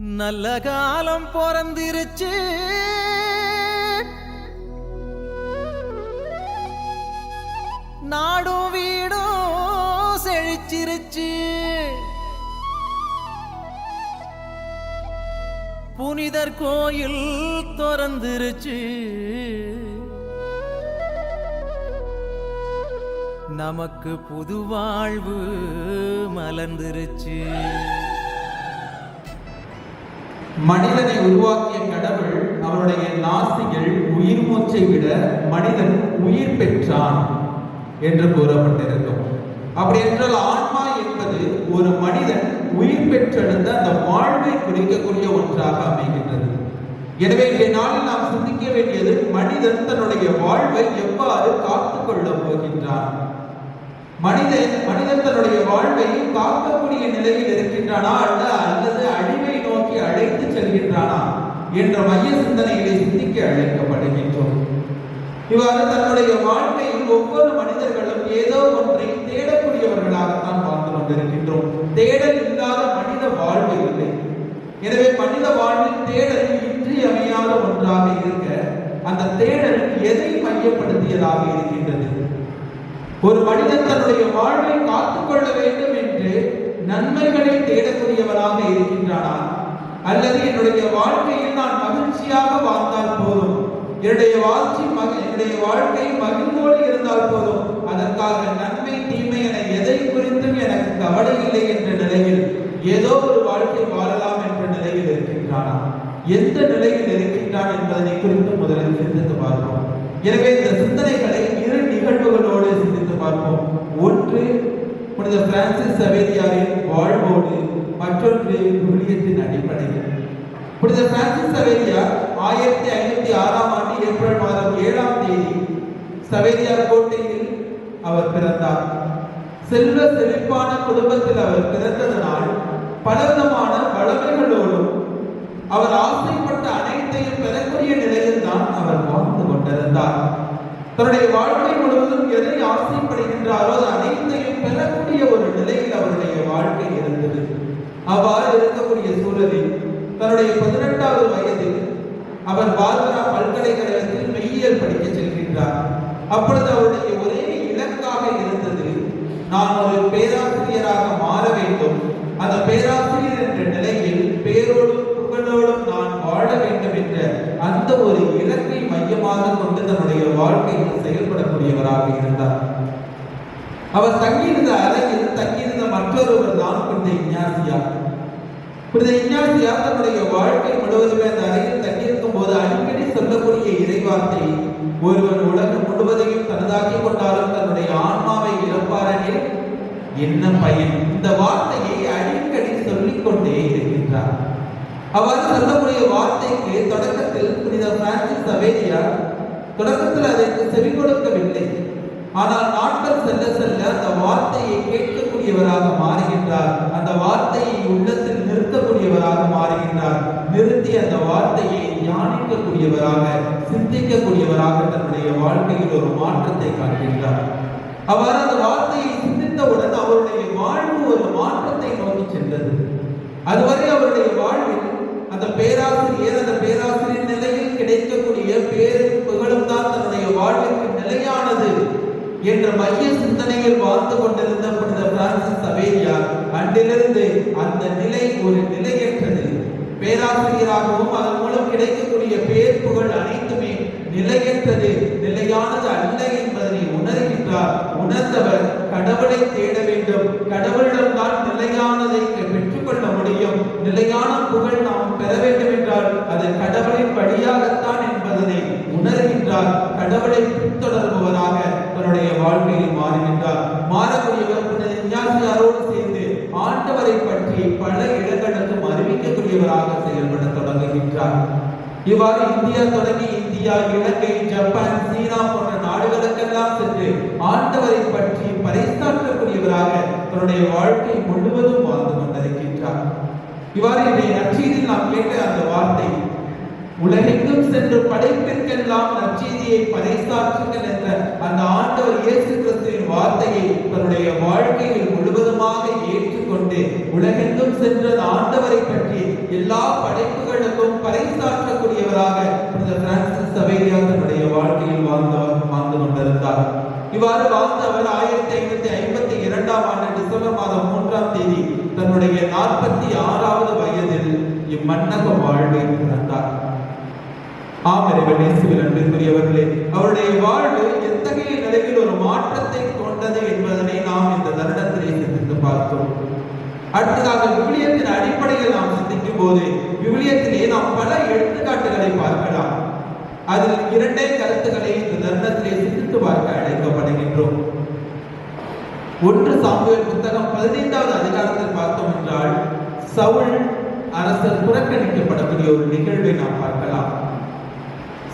நல்ல காலம் பிறந்திருச்சு, நாடும் வீடும் செழிச்சிருச்சு, புனிதர் கோயில் திறந்துருச்சு, நமக்கு புது வாழ்வு மலர்ந்துருச்சு. மனிதனை உருவாக்கிய கடவுள் அவருடைய நாசிகள் உயிர் மூச்சை விட மனிதன் உயிர் பெற்றான் என்று கூறப்பட்டிருக்கும். அப்படி என்றால் ஆன்மா என்பது ஒரு மனிதன் உயிர் பெற்றெழுந்த அந்த வாழ்வை குறிக்கக்கூடிய ஒன்றாக அமைகின்றது. எனவே இன்றைய நாளில் நாம் சிந்திக்க வேண்டியது மனிதன் தன்னுடைய வாழ்வை எவ்வாறு காத்துக் கொள்ளப் போகின்றான். மனிதன் தன்னுடைய வாழ்வை காக்கக்கூடிய நிலையில் இருக்கின்றானா அல்லது அழிவை நோக்கி அழைத்து செல்கின்றானா என்ற மைய சிந்தனைகளை சிந்திக்க அழைக்கப்படுகின்றோம். இவ்வாறு தன்னுடைய வாழ்க்கையில் ஒவ்வொரு மனிதர்களும் ஏதோ ஒன்றை தேடக்கூடியவர்களாகத்தான் வாழ்ந்து கொண்டிருக்கின்றோம். தேடல் இல்லாத மனித வாழ்வு இல்லை. எனவே மனித வாழ்வில் தேடல் இன்றியமையாத ஒன்றாக இருக்க அந்த தேடல் எதை மையப்படுத்தியதாக இருக்கின்றது? ஒரு மனிதன் தன்னுடைய வாழ்வை காத்துக்கொள்ள வேண்டும் என்று நன்மைகளை தேடக்கூடியவனாக இருக்கின்றானா அல்லது என்னுடைய வாழ்க்கையில் நான் மகிழ்ச்சியாக வாழ்ந்தால் போதும், என்னுடைய வாழ்க்கை மகிழ்வோடு இருந்தால் போதும், அதற்காக நன்மை தீமை என எதை குறித்தும் எனக்கு கவலை இல்லை என்ற நிலையில் ஏதோ ஒரு வாழ்க்கை வாழலாம் என்ற நிலையில் இருக்கின்றானா? எந்த நிலையில் இருக்கின்றான் என்பதனை குறித்து முதலில் சிந்தித்து பார்ப்போம். எனவே இந்த சிந்தனைகளை இரு நிகழ்வுகளோடு சிந்தித்து பார்ப்போம். ஒன்று புனித பிரான்சிஸ் சவேரியாரின் வாழ்வோடு, மற்றொன்று விவிலியத்தின் அடிப்படையில். புனித பிரான்சிஸ் சவேரியார் 1506 ஆண்டு ஏப்ரல் மாதம் 7ஆம் தேதி சவேரியார் கோட்டையில் அவர் பிறந்தார். செல்வ செழிப்பான குடும்பத்தில் அவர் பிறந்ததனால் பலவிதமான வளமைகளோடும் அவர் ஆசைப்பட்ட அனைத்தையும் பெறக்கூடிய நிலையில் தான் அவர் வாழ்ந்து கொண்டிருந்தார். தன்னுடைய வாழ்க்கை முழுவதும் எதை ஆசைப்படுகின்றாரோ அது அனைத்தையும் பெறக்கூடிய ஒரு நிலையில் அவருடைய வாழ்க்கை இருந்தது. அவ்வாறு இருக்கக்கூடிய சூழலில் தன்னுடைய 18வது வயதில் அவர் பார்பரா பல்கலைக்கழகத்தில் மெய்யியல் படிக்க செல்கின்றார். அப்பொழுது அவருடைய ஒரே இலக்காக இருந்தது, நான் ஒரு பேராசிரியராக மாற வேண்டும், அந்த பேராசிரியர் என்ற நிலையில் பேரோடும் புகழோடும் நான் வாழ வேண்டும் என்ற அந்த ஒரு இலக்கை மையமாக கொண்டு தன்னுடைய வாழ்க்கையில் செயல்படக்கூடியவராக இருந்தார். அவர் தங்கியிருந்த அறையில் தங்கியிருந்த மற்றொருவர் தான் புனித இஞ்ஞாசியார். புனித இஞ்ஞாசியார் தன்னுடைய வாழ்க்கை முழுவதுமே அந்த அறையில் தங்கியிருக்கும் போது அடிக்கடி சொல்லக்கூடிய இறைவார்த்தை, ஒருவன் உலகம் முழுவதையும் தனதாக்கி கொண்டாலும் தன்னுடைய ஆன்மாவை இழப்பாரெனில் என்ன பயன்? இந்த வார்த்தையை அடிக்கடி சொல்லிக் கொண்டே இருக்கின்றார். அவ்வாறு சொல்லக்கூடிய வார்த்தைக்கு தொடக்கத்தில் புனித பிரான்சிஸ் சவேரியார் தொடக்கத்தில் அதற்கு செவி கொடுக்கவில்லை. ஆனால் நாட்கள் செல்ல செல்ல அந்த வார்த்தையை கேட்கக்கூடியவராக மாறுகின்றார். அந்த வார்த்தையை உள்ளத்தில் நிறுத்தக்கூடியவராக மாறுகின்றார். நிறுத்தி அந்த வார்த்தையை தியானிக்கக்கூடியவராக, சிந்திக்கக்கூடியவராக தன்னுடைய வாழ்க்கையில் ஒரு மாற்றத்தை காட்டுகின்றார். அவ்வாறு அந்த வார்த்தையை சிந்தித்தவுடன் அவருடைய வாழ்வு ஒரு மாற்றத்தை நோக்கி சென்றது. அதுவரை அவருடைய வாழ்வில் அந்த பேராசிரியர் நிலையில் கிடைக்கக்கூடிய பேரும் புகழும் தான் தன்னுடைய வாழ்விற்கு நிலையானது என்ற மைய சிந்தனையில் வாழ்ந்து கொண்டிருந்த புனித பிரான்சிஸ் சவேரியார் அன்றிலிருந்து அந்த நிலை ஒரு நிலையற்றது. பேராசிரியராகவும் அதன் மூலம் கிடைக்கக்கூடிய பேர் புகழ் அனைத்துமே நிலையற்றது, நிலையானது அல்ல என்பதனை உணர்கின்றார். உணர்ந்தவர் கடவுளை தேட வேண்டும், கடவுளிடம் தான் நிலையானதை பெற்றுக்கொள்ள முடியும், நிலையான புகழ் நாம் பெற வேண்டும் என்றால் அது கடவுளின் வழியாகத்தான் என்பதனை உணர்கின்றார். கடவுளை பின்தொடர்பவராக தன்னுடைய வாழ்க்கையில் மாறுகின்றார். மாறக்கூடியவர் புனித இஞ்ஞாசியாரோடு சேர்ந்து ஆண்டவரை பற்றி பல இடங்களுக்கும் அறிவிக்கக்கூடியவராக செயல்பட தொடங்குகின்றார். இவ்வாறு இந்தியா தொடங்கி இந்தியா, இலங்கை, ஜப்பான், சீனா போன்ற நாடுகளுக்கெல்லாம் சென்று ஆண்டவரை பற்றி பறைசாற்றக்கூடியவராக தன்னுடைய வாழ்க்கை முழுவதும் வாழ்ந்து கொண்டிருக்கின்றார். இவ்வாறு இன்றைய நற்செய்தியில் நாம் கேட்ட அந்த வார்த்தை, உலகெங்கும் சென்று படைப்பிற்கெல்லாம் நற்செய்தியை பறைசாற்றுங்கள் என்ற அந்த ஆண்டவர் இயேசு கிறிஸ்துவின் வார்த்தையை தன்னுடைய வாழ்க்கையில் முழுவதுமாக ஏற்றுக்கொண்டு உலகெங்கும் சென்ற ஆண்டவரை பற்றி எல்லா படைப்புகளுக்கும் பறைசாற்றக்கூடியவராக புனித பிரான்சிஸ் சவேரியார் தன்னுடைய வாழ்க்கையில் வாழ்ந்து கொண்டிருந்தார். இவ்வாறு வாழ்ந்த அவர் 1552ஆம் ஆண்டு டிசம்பர் மாதம் 3ஆம் தேதி தன்னுடைய 46வது வயதில் இம்மன்னக வாழ்வை பிறந்தார். அன்பிற்குரியவர்களே, அவருடைய வாழ்வு எத்தகைய நிலையில் ஒரு மாற்றத்தை கொண்டது என்பதனை நாம் இந்த தருணத்திலே சிந்தித்து பார்த்தோம். அடுத்ததாக விவிலியத்தின் அடிப்படையில் நாம் சிந்திக்கும் போது விவிலியத்திலே நாம் பல எடுத்துக்காட்டுகளை பார்க்கலாம். அதில் இரண்டே கருத்துக்களை இந்த தருணத்திலே சிந்தித்து பார்க்க அழைக்கப்படுகின்றோம். ஒன்று சாமுவேல் புத்தகம் 15வது அதிகாரத்தில் பார்த்தோம் என்றால் சவுல் அரசர் புறக்கணிக்கப்படக்கூடிய ஒரு நிகழ்வை நாம் பார்க்கலாம்.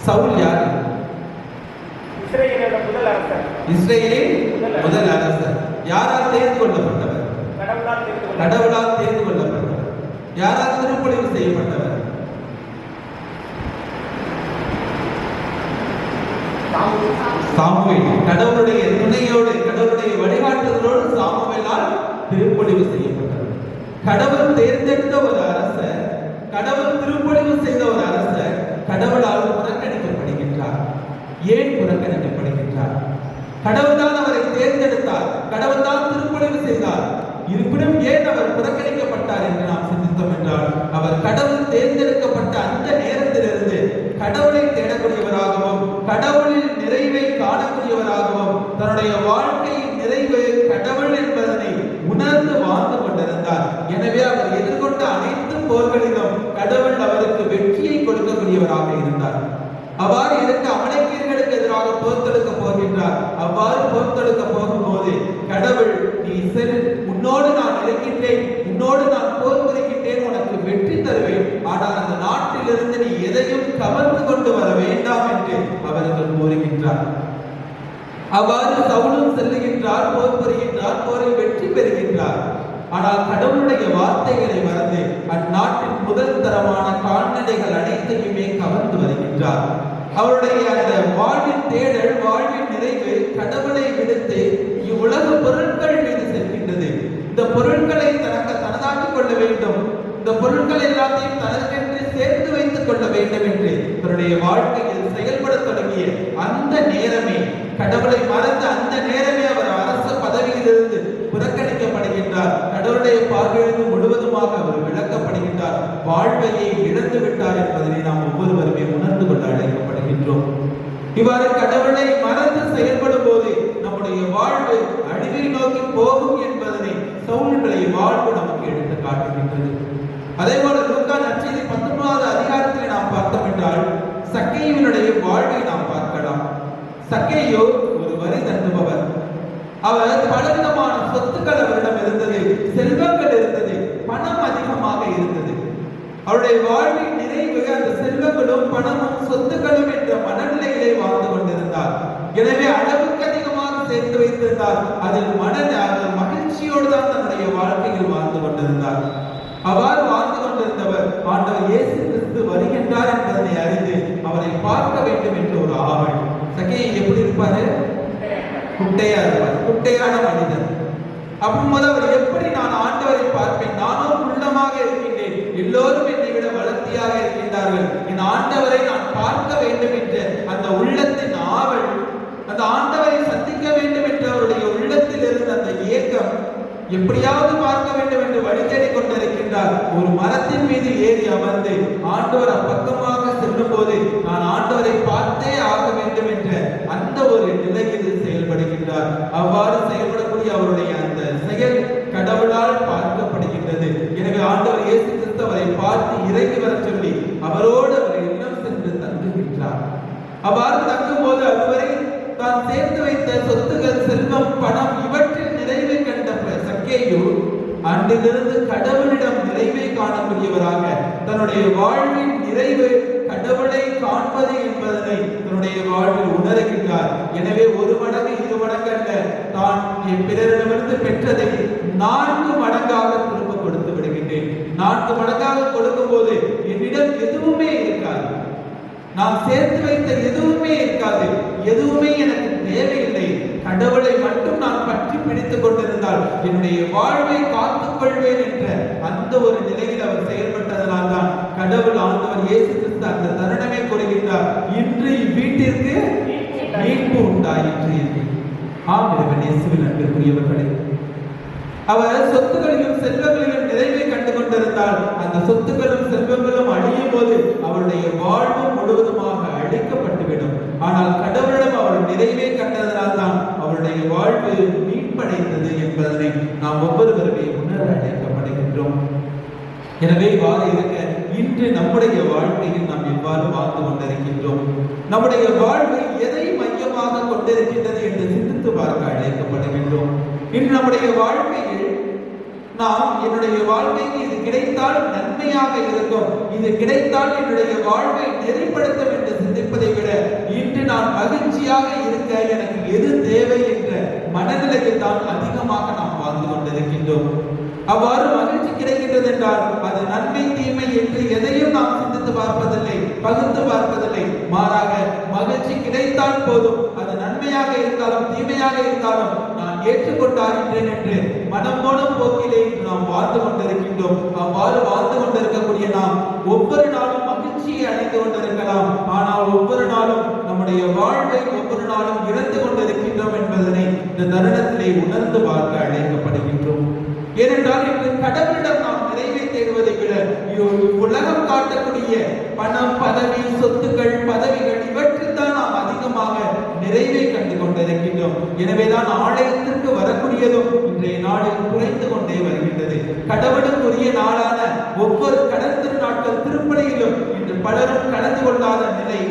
சவுல் யார்? இஸ்ரேலின் முதல் அரசர். யாரால் தேர்ந்து கொள்ளப்பட்டவர்? கடவுளால் தேர்ந்து கொள்ளப்பட்டவர். யாரால் திருப்பொழிவு செய்யப்பட்டவர்? சாமுவேல். கடவுளுடைய துணையோடு, கடவுளுடைய வழிகாட்டுதலோடு சாமுவேலால் திருப்பொழிவு செய்யப்பட்டவர். கடவுள் தேர்ந்தெடுத்த ஒரு அரசர், கடவுள் திருப்பொழிவு செய்த ஒரு அரசர் கடவுளால் புறக்கணிக்கப்படுகின்றார். ஏன் புறக்கணிக்கப்படுகின்றார்? கடவுள் தான் அவரை தேர்ந்தெடுத்தார், கடவுள் தான் திருப்பொழிவு செய்தார். இருப்பினும் ஏன் அவர் புறக்கணிக்கப்பட்டார் என்று நாம் சிந்தித்தோம் என்றால், அவர் கடவுள் தேர்ந்தெடுக்கப்பட்ட அந்த நேரத்திலிருந்து கடவுளை தேடக்கூடியவராகவும் கடவுளில் நிறைவை காணக்கூடியவராகவும் தன்னுடைய வாழ்க்கையின் நிறைவு கடவுள் என்பதனை உணர்ந்து வாழ்ந்து கொண்டிருந்தார். எனவே அவர் எதிர்கொண்ட அனைத்து போர்களிலும் கடவுள் அவருக்கு வெற்றியை கொடுக்கக்கூடியவராக இருந்தார். அவ்வாறு இருக்க அமலேக்கியர்களுக்கு எதிராக போர் தொடுக்க போகின்றார். அவ்வாறு போர் தொடுக்க போகும்போது கடவுள், நீ செல், உன்னோடு நான் இருக்கின்றேன், உன்னோடு நான் போர் புரிகின்றேன், உனக்கு வெற்றி தருவேன், ஆனால் அந்த நாட்டிலிருந்து நீ எதையும் கவர்ந்து கொண்டு வர வேண்டாம் என்று அவருக்கு கூறுகின்றார். அவ்வாறு சவுலும் செல்லுகின்றார், போர் புரிகின்றார், போரில் வெற்றி பெறுகின்றார். ஆனால் கடவுளுடைய வார்த்தைகளை மறந்து அந்நாட்டின் முதல் தரமான கால்நடைகள் அனைத்தையுமே கவர்ந்து வருகின்றார். அவருடைய அந்த வாழ்வின் தேடல், வாழ்வின் நிறைவு கடவுளை விடுத்து இவ்வுலக பொருட்கள் மீது செல்கின்றது. இந்த பொருட்களை தனதாக்கிக் கொள்ள வேண்டும், இந்த பொருட்கள் எல்லாத்தையும் தனக்கென்று சேர்த்து வைத்துக் கொள்ள வேண்டும் என்று தன்னுடைய வாழ்க்கையில் செயல்பட தொடங்கிய அந்த நேரமே, கடவுளை மறந்த அந்த நேரமே அவர் அரச பதவியிலிருந்து புறக்கணிக்கப்படுகின்றார். கடவுளுடைய பார்வையிலிருந்து முழுவதுமாக அவர் விளக்கப்படுகின்றார். வாழ்வையை இழந்து விட்டார் என்பதனை நாம் ஒவ்வொருவருமே உணர்ந்து கொள்ள அழைக்கப்படுகின்றோம். இவ்வாறு கடவுளை மறந்து செயல்படும் போது நம்முடைய வாழ்வு அழிவை நோக்கி போகும் என்பதனை சவுலுடைய வாழ்வு நமக்கு எடுத்து காட்டுகின்றது. அதே போல லூக்கா நற்செய்தி 19வது அதிகாரத்தில் நாம் பார்த்தோம் என்றால் சக்கேயுவினுடைய வாழ்வை நாம் பார்க்கலாம். சக்கேயு ஒரு வரி தண்டுபவர். அவர் பலவிதமான சொத்துக்கள் அவரிடம் இருந்தது, செல்வங்கள் இருந்தது, பணம் அதிகமாக இருந்தது. அவருடைய வாழ்வின் நிறைவு அந்த செல்வங்களும் பணமும் சொத்துக்களும் என்ற மனநிலையிலே வாழ்ந்து கொண்டிருந்தார். எனவே அளவுக்கு அதிகமாக சேர்த்து வைத்திருந்தார். அதில் மகிழ்ச்சியோடு தான் தன்னுடைய வாழ்க்கையில் வாழ்ந்து கொண்டிருந்தார். அவ்வாறு வாழ்ந்து கொண்டிருந்தவர் ஆண்டவர் இயேசு கிறிஸ்து வருகின்றார் என்பதனை அறிந்து அவரை பார்க்க வேண்டும் என்ற ஒரு ஆவல். சக்கேயு எப்படி இருப்பாரு? குட்டையா இருப்பார், குட்டையான மனிதன். அப்போது அவர் எப்படி நான் ஆண்டவரை பார்ப்பேன், நானும் உள்ளமாக இருக்கின்றேன், எல்லோரும் என்னை விட வளர்த்தியாக இருக்கின்றார்கள், என் ஆண்டவரை நான் பார்க்க வேண்டும் என்ற அந்த உள்ளத்தின் ஆவல், அந்த ஆண்டவரை சந்திக்க வேண்டும் என்ற அவருடைய உள்ளத்தில் இருந்த அந்த ஏக்கம், எப்படியாவது பார்க்க வேண்டும் என்று வழி தேடிக் கொண்டிருக்கின்றார். ஒரு மரத்தின் மீது ஏறி அமர்ந்து ஆண்டவர் அப்பக்கமாக செல்லும் போது நான் ஆண்டவரை பார்த்தே ஆக வேண்டும் என்ற அந்த ஒரு நிலையில் செயல்படுகின்றார். அவ்வாறு செயல்படக்கூடிய அவருடைய அந்த செயல் கடவுளால் பார்க்கப்படுகின்றது. எனவே ஆண்டவர் இயேசு கிறிஸ்து அவரை பார்த்து இறங்கி வர சொல்லி அவரோடு அவரை இல்லம் சென்று தங்குகின்றார். அவ்வாறு தங்கும் போது அதுவரை தான் சேர்த்து வைத்த சொத்துகள், செல்வம், பணம் இவற்றில் நிறைவை கண்ட சக்கேயு அன்றிலிருந்து கடவுளிடம் நிறைவை காணக்கூடியவராக தன்னுடைய வாழ்வின் நிறைவு கடவுளை காண்பது என்பதனை தன்னுடைய வாழ்வில் உணர்கின்றார். எனவே ஒரு மடங்கு இரு மடங்கு அல்ல, தான் என் பிறரிடமிருந்து பெற்றதை 4 மடங்காக திரும்ப கொடுத்து விடுகின்றேன். 4 மடங்காக கொடுக்கும் போது என்னிடம் எதுவுமே இருக்காது, நான் சேர்த்து வைத்த எதுவுமே இருக்காது, எதுவுமே எனக்கு தேவையில்லை, கடவுளை மட்டும் நான் பற்றி பிடித்துக் கொண்டிருந்தால் என்னுடைய வாழ்வை காத்துக் கொள்வேன் என்ற அந்த ஒரு நிலையில் அவர் செயல்பட்டதனால் கடவுள் ஆண்டவர் இயேசு கிறிஸ்து அந்த தருணமே கூறுகின்றார், இன்று இவ்வீட்டிற்கு மீட்பு உண்டாயிற்று என்று. ஆம் இயேசுவின் அன்பிற்குரியவர்களே, அவர் சொத்துகளிலும் செல்வங்களிலும் நிறைவை கண்டு கொண்டிருந்தால் அந்த சொத்துக்களும் செல்வங்களும் அழியும் போது அவருடைய வாழ்வு முழுவதுமாக அழிக்கப்பட்டுவிடும். ஆனால் கடவுளிடம் அவர் நிறைவே கண்டதனால் தான் அவருடைய வாழ்வு மீட்படைந்தது என்பதனை நாம் ஒவ்வொருவருமே உணர அழைக்கப்படுகின்றோம். எனவே இவ்வாறு இருக்க இன்று நம்முடைய வாழ்க்கையில் நாம் எவ்வாறு வாழ்ந்து கொண்டிருக்கின்றோம், நம்முடைய வாழ்வு எதை மையமாக கொண்டிருக்கின்றது என்று சிந்தித்து பார்க்க அழைக்கப்படுகின்றோம். இன்று நம்முடைய வாழ்க்கையில் நாம் என்னுடைய வாழ்க்கைக்கு இது கிடைத்தால் நன்மையாக இருக்கும், இது கிடைத்தால் என்னுடைய வாழ்வை நெறிப்படுத்தும் என்று சிந்திப்பதை விட இன்று நான் மகிழ்ச்சியாக இருக்க எனக்கு எது தேவை என்ற மனநிலையில் தான் அதிகமாக நாம் வாழ்ந்து கொண்டிருக்கின்றோம். அவ்வாறு மகிழ்ச்சி கிடைக்கின்றது என்றால் அது நன்மை தீமை என்று எதையும் நாம் சிந்தித்து பார்ப்பதில்லை, பகுத்து பார்ப்பதில்லை. மாறாக மகிழ்ச்சி கிடைத்தால் போதும், அது நன்மையாக இருந்தாலும் தீமையாக இருந்தாலும் நான் ஏற்றுக்கொண்டாகின்றேன் என்று மனம் போடும் போக்கிலே நாம் வாழ்ந்து கொண்டிருக்கின்றோம். அவ்வாறு வாழ்ந்து கொண்டிருக்கக்கூடிய நாம் ஒவ்வொரு நாளும் மகிழ்ச்சியை அடைந்து கொண்டிருக்கலாம், ஆனால் ஒவ்வொரு நாளும் நம்முடைய வாழ்வை ஒவ்வொரு நாளும் இழந்து கொண்டிருக்கின்றோம் என்பதனை இந்த தருணத்திலே உணர்ந்து பார்க்க அழைக்கப்படுகின்றோம். ஏனென்றால் இன்று கடவுளிடம் நாம் நிறைவை தேடுவதை விட உலகம் காட்டக்கூடிய பணம், பதவி, சொத்துக்கள், பதவிகள் இவற்றில் தான் நாம் அதிகமாக நிறைவை கண்டு கொண்டிருக்கின்றோம். எனவேதான் ஆலயத்திற்கு வரக்கூடியதும் இன்றைய நாளில் குறைந்து கொண்டே வருகின்றது. கடவுளுக்குரிய நாளான ஒவ்வொரு கடற்கரை நாட்கள் திருப்பலியிலும் இன்று பலரும் கலந்து கொள்ளாத நிலை,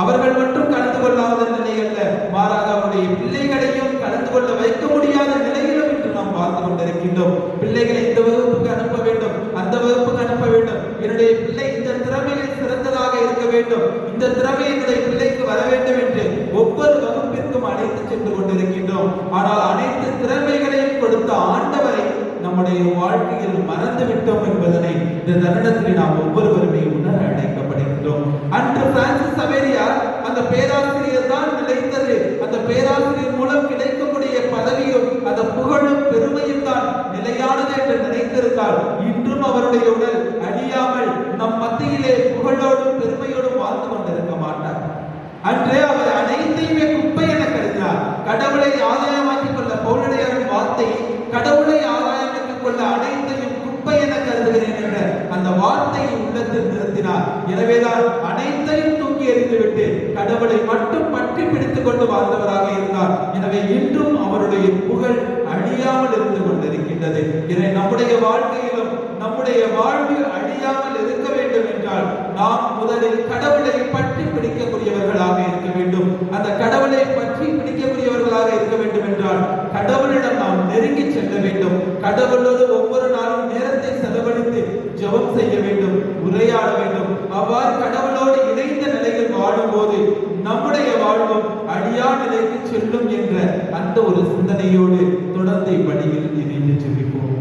அவர்கள் மட்டும் கலந்து கொள்ளாத நிலை அல்ல, மாறாக அவருடைய பிள்ளைகளையும் கலந்து கொள்ள வைக்க முடியாத நிலையிலும் இன்று நாம் பார்த்து கொண்டிருக்கின்றோம். பிள்ளைகளை இந்த வகுப்புக்கு அனுப்ப வேண்டும், அந்த வகுப்புக்கு அனுப்ப வேண்டும், என்னுடைய பிள்ளை இந்த திறமையில் சிறந்ததாக இருக்க வேண்டும், இந்த திறமை என்னுடைய பிள்ளைக்கு வர வேண்டும் என்று ஒவ்வொரு வகுப்பிற்கும் அழைத்து சென்று கொண்டிருக்கின்றோம். ஆனால் அனைத்து திறமைகளையும் கொடுத்த ஆண்டவரை நம்முடைய வாழ்க்கையில் மறந்து விட்டோம் என்பதனை இந்த தருணத்தில் நாம் ஒவ்வொருவருமே உணர அழைக்கப்படுகின்றோம். அன்று பிரான்சிஸ் சவேரியார் அந்த பேராசிரியர் தான் நிலைத்தது, அந்த பேராசிரியர் மூலம் கிடைக்கக்கூடிய பதவியும் அந்த புகழும் பெருமையும் தான் நிலையானது என்று நினைத்திருந்தால் இன்றும் அவருடைய உடல் அழியாமல் நம் மத்தியிலே புகழோடும் பெருமையோடும் வாழ்ந்து கொண்டிருக்க மாட்டார். அன்றே அவர் அனைத்தையுமே குப்பை என கருதினார். கடவுளை ஆதாயமாக்கிக் கொள்ள பவுலடியாரின் வார்த்தை, கடவுளை ஆதாயமாக்கிக் கொள்ள அனைத்தையும் குப்பை என கருதுகிறேன் என்ற அந்த வார்த்தையை உள்ளத்தில் நிறுத்தினார். எனவேதான் அனைத்தையும் தூக்கி எறிந்துவிட்டு கடவுளை மட்டும் பற்றி பிடித்துக் கொண்டு வாழ்ந்தவராக இருந்தார். எனவே இன்றும் அவருடைய புகழ் அழியாமல் இருந்து கொண்டிருக்கின்றது. இதை நம்முடைய வாழ்க்கையிலும் நம்முடைய வாழ்வு அழியாமல் இருக்க வேண்டும் என்றால் நாம் முதலில் கடவுளை பற்றி பிடிக்கக்கூடியவர்களாக இருக்க வேண்டும். அந்த கடவுளை பற்றி பிடிக்கக்கூடியவர்களாக இருக்க வேண்டும் என்றால் கடவுளிடம் நாம் நெருங்கி செல்ல வேண்டும். கடவுளோடு ஒவ்வொரு நாளும் நேரத்தை செலவழித்து ஜெபம் செய்ய வேண்டும், உரையாட வேண்டும். அவ்வாறு கடவுளோடு இணைந்த நிலையில் வாழும் போது நம்முடைய வாழ்வும் அழியா நிலைக்கு செல்லும் என்ற அந்த ஒரு சிந்தனையோடு தொடர்ந்து இப்படியில் இணைந்து ஜெபிப்போம்.